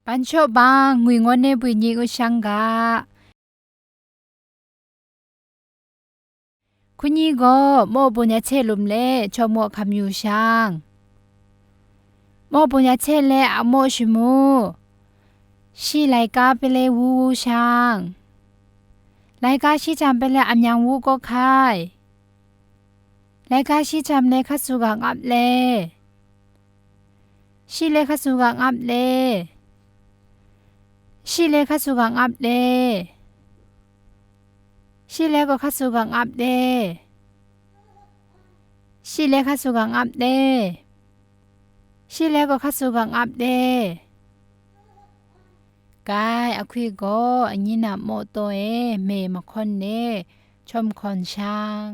ปันโชบางงุยงอนเนบุญญิงอุชังกาคุณยี่ก็โมบุญญาเชลุมเล่ชมโมคำยูช่างโมบุญญาเชเล่อโมชิมูชีไลกาเปเลวูวูช่างไลกาชีจำเปเลอัมยังวูก็คายไลกาชีจำเลคัสุกังอับเลชีเลคัสุกังอับเลชีเลคัสุกังอับเลชีเลก็คัสุกังอับเลชีเลคัสุกังอับเลชีเลก็คัสุกังอับเลกายอคุยก็อันนี้นะโมโตเมมาคนเนชมคนช้าง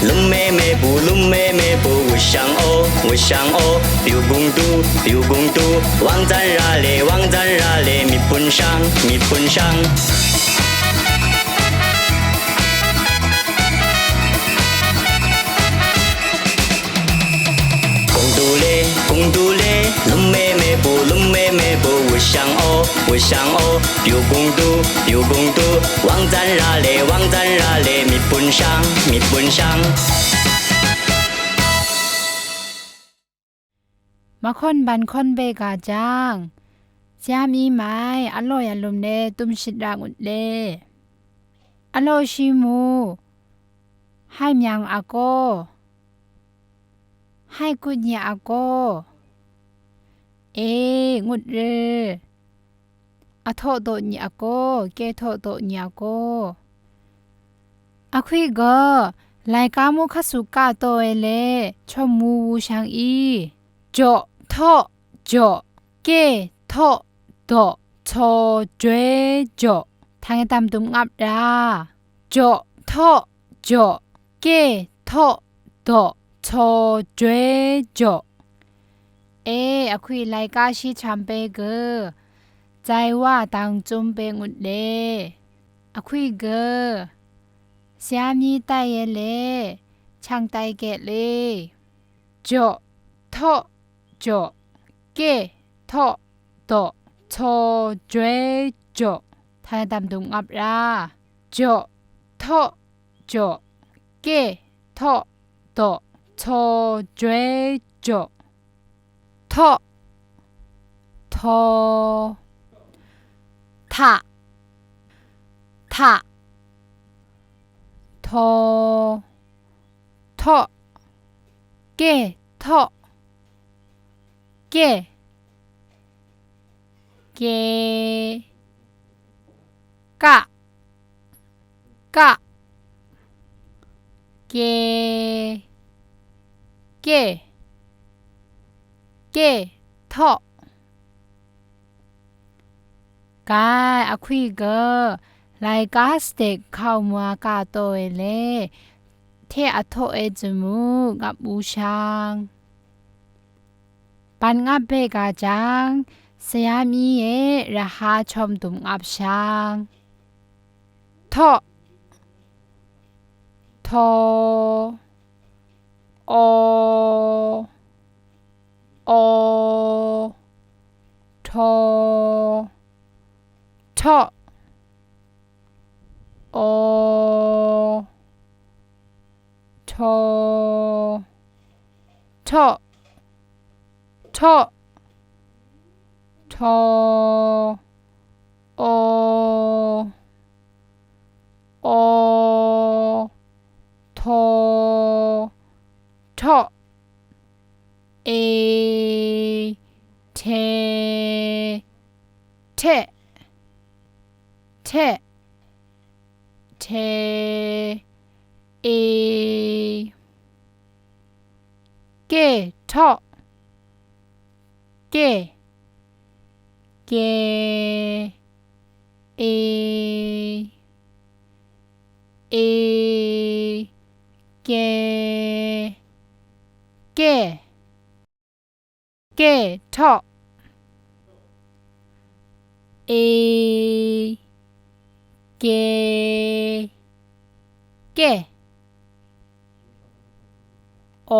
龙妹妹不，龙妹妹不，我想哦，我想哦，丢公主，丢公主，王赞拉嘞，王赞拉嘞，米pun上，米pun上。公主嘞，龙妹妹不，龙妹妹不，我想哦，我想哦，丢公主，丢公主，王赞拉嘞，王赞拉嘞，米pun上，米pun上。มาคนบันคนเบกาจางเสียมีไม้อร่อยอารมณ์เนตุมชิดรางอุดเลอร่อยชิมูให้มยังอาโกให้กุญยาอาโกงุดเรอโทโตญาโกเกโทโตญาโกอะคุยก็ไลกามุคัสุกาโตเอเลชมมูวูชังอีจ่อทอจ่อเกทอโตชอเจจ่อทางตามตุมงับราจ่อทอจ่อเกทอโตชอเจจ่ออะคุยไลกาชิชัมเปเกใจว่าตังจุมเปงอุดเลอะคุยเกเสียมีไตเยเลช่างไตเกะเลจ่อทอจ่อเกทอโตชอเจจ่อทางตามตุงอับราจ่อทอจ่อเกทอโตชอเจจ่อทอทอทะทะทอทอเกทอเกเกกะกะเกเกเกทอกายอะคุยเกไลกาสเต็กข้าวมัวกาโตเอเลเทอะโทเอจมูกับบูชางปันงับเบกาจังสยามีเอระหาชมตุมอับชางทอทอโอโอทอทอโอทอทอทอทอโอโอทอทอเอเทเทเทเทเอเกทอเกเกเอเอเกเก เกทอเอเกเกโอ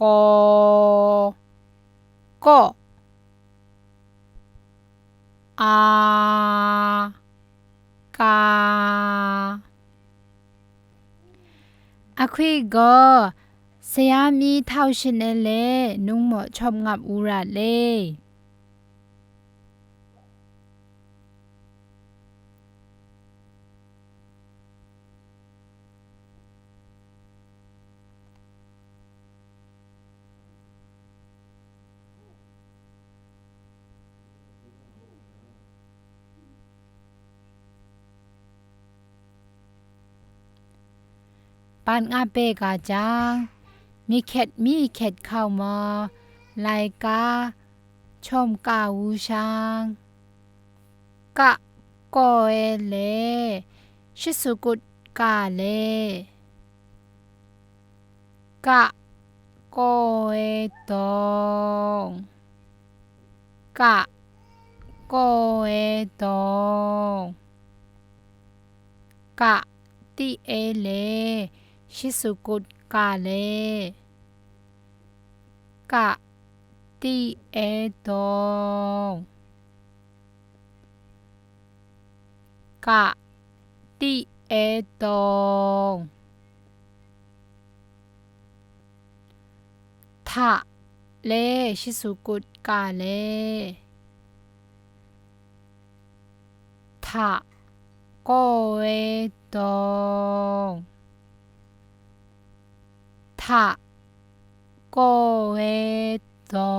กก็อากาอะคุยก็สยามีเท่าชินเอเลนุ่งหมอชอบงับอุระเลปานอาเปกาจางมีเข็ดเข้ามาลายกาชมกาวูช้างกะกอเอเลชิสุกุดกาเลกะกอเอตองกะกอเอตองกะติเอเลชิสุกุดกาเลกะติเอตองกะติเอตองทะเลชิสุกุดกาเลทะโกเอตองทะโกเอตอ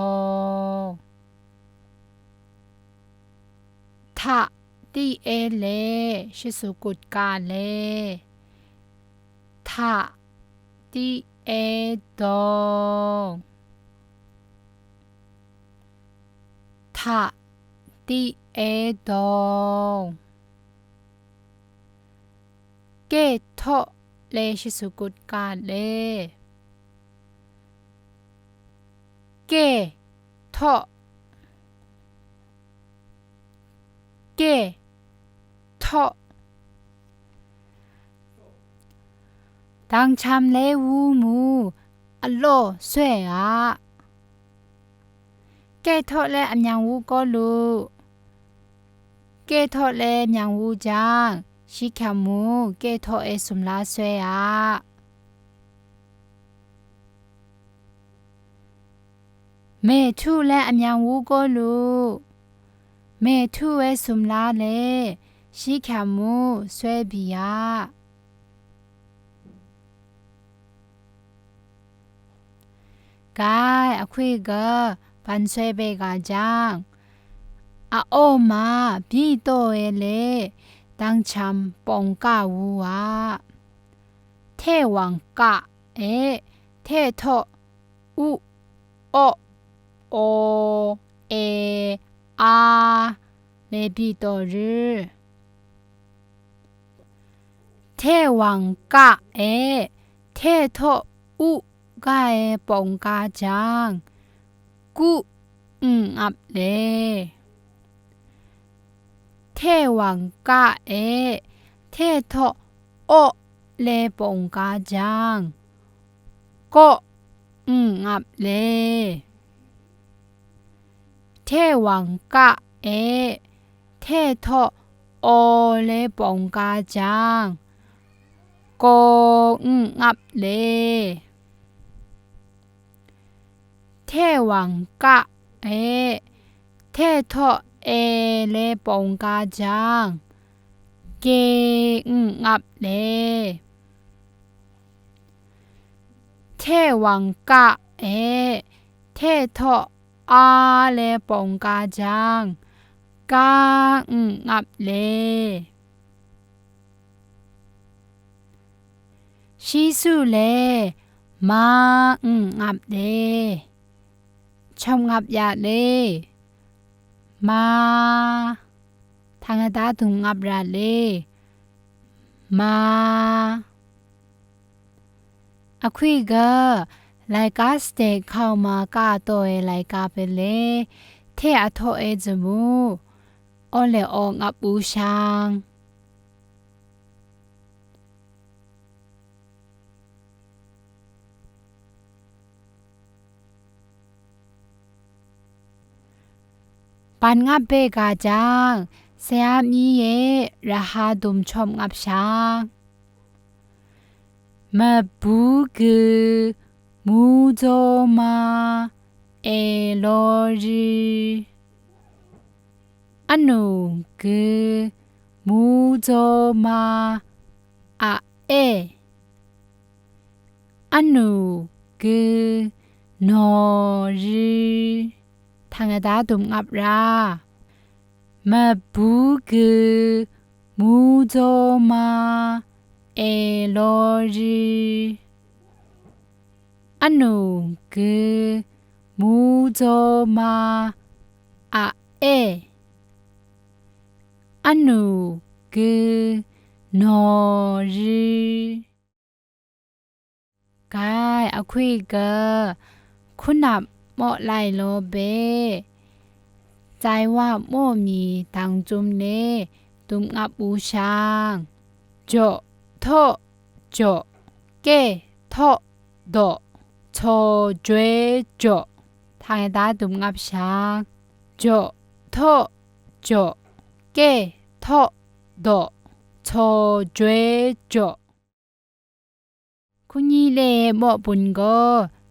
งทะติเอเลชิสุกุดกาเลทะติเอตองทะติเอตองเกทอเลชิสุกุดกาเลเกทอเกทอตังชามเลวูมูอโลสวยอะเกทอเลอันยังวูก็ลูเกทอเลยังวูจางชิคามูเกทอเอสุมลาสวยอะเมทูและอันยังวูก็รู้เมทูเอสุมลาเลชิคามูสวยบียากายอคุยกะปันสวยเบกาจังอาโอมาบีโตเอเลตังชัมปองกาวูวาเทวังกะเอเทโทอุโอโอเออาเลบีโตรึเทวังกะเอเทโทอุกาเอปองกาจังกุอับเลเทวังกะเอเทโทโอเลปองกาจังก็อับเลเทวังกะเอเทโทโอเลปองกาจังก็อับเลเทวังกะเอเทโทเอเลปองกาจังเกอับเลเทวังกะเอเทโทอาเลปองกาจังกาอับเลชิสุเลมาอับเลชมงับยาเลมาทางตาถุงงับราเลมาอคุยกะ ไลกาสเตเข้ามากาโตเอไลกาเปเลเทอโทเอจมูโอเลโองับอูชางปันงับเบกาจังเสียมีเยราฮาดุมชมงับช้างมาบูกือมูโจมาเอโลจีอนุกือมูโจมาอะเออนุกือนอจีทางดาดุมงับรามาบูกือมูโจมาเอโลจีอนุกือมูโจมาอะเออนุกือนอจีกายอคุยกะคุณนับเหมาะไลโลเบใจว่าโมมีตังจุมเลตุมงับบูชางโจโทโจเกโทโดโชจวยโจทางดาตุมงับชางโจโทโจเกโทโดโชจวยโจคุณยี่เลโมบุญก็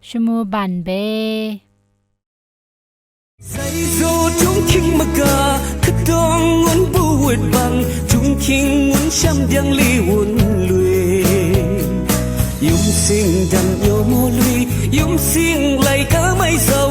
ชมูบันเบใส่โซจุงคิงมากาขดองงวนบูดบังจุงคิงงวนช้ำยังลีวนลุยยุ่งสิ่งดังโยโมลุยยุ่งสิ่งไหลก็ไม่สอ